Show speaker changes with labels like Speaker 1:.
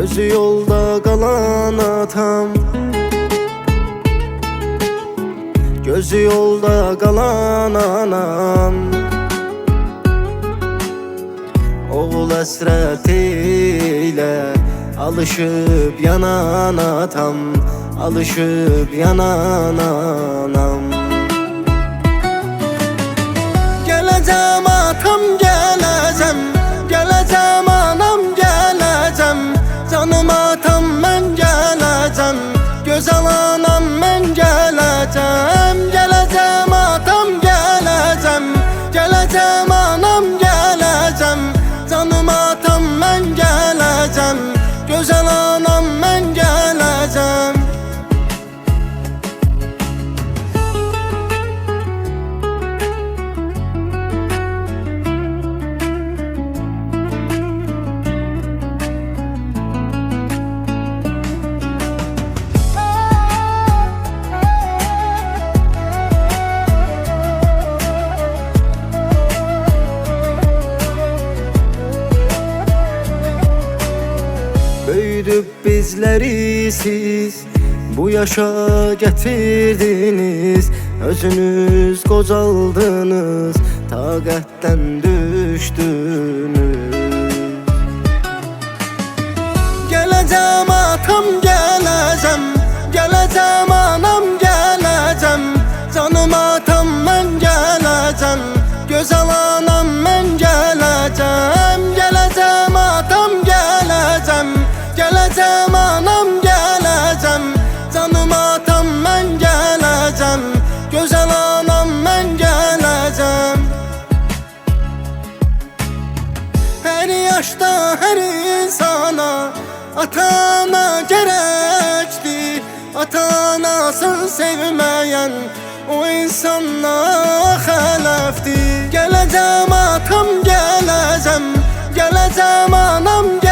Speaker 1: gözü yolda qalan atam, gözü yolda qalan anam. Oğul həsrət ilə alışıb yanan atam, alışıb yanan anam. Gələcəm atam, gələcəm, gələcəm anam, gələcəm. Canım atam, mən gələcəm, gözəl anam, mən gələcəm. Gələcəm atam, gələcəm, gələcəm anam, gələcəm. Canım atam, mən gələcəm, gözəl anam, mən gələcəm. Büyüdüb bizləri siz bu yaşa gətirdiniz. Özünüz qocaldınız, taqətdən düşdünüz. Gələcəm atam, gələcəm, gələcəm anam, gələcəm. Canım atam, mən gələcəm, gözəl anam, mən gələcəm. Gələcəm atam, gələcəm, gələcəm anam, gələcəm. Canım atam, mən gələcəm, gözəl anam, mən gələcəm. Hər yaşda hər insana ata-ana gərəkdir. Ata-anasını sevməyən o insanla xələfdir. Gələcəm atam, gələcəm, gələcəm anam, gələcəm.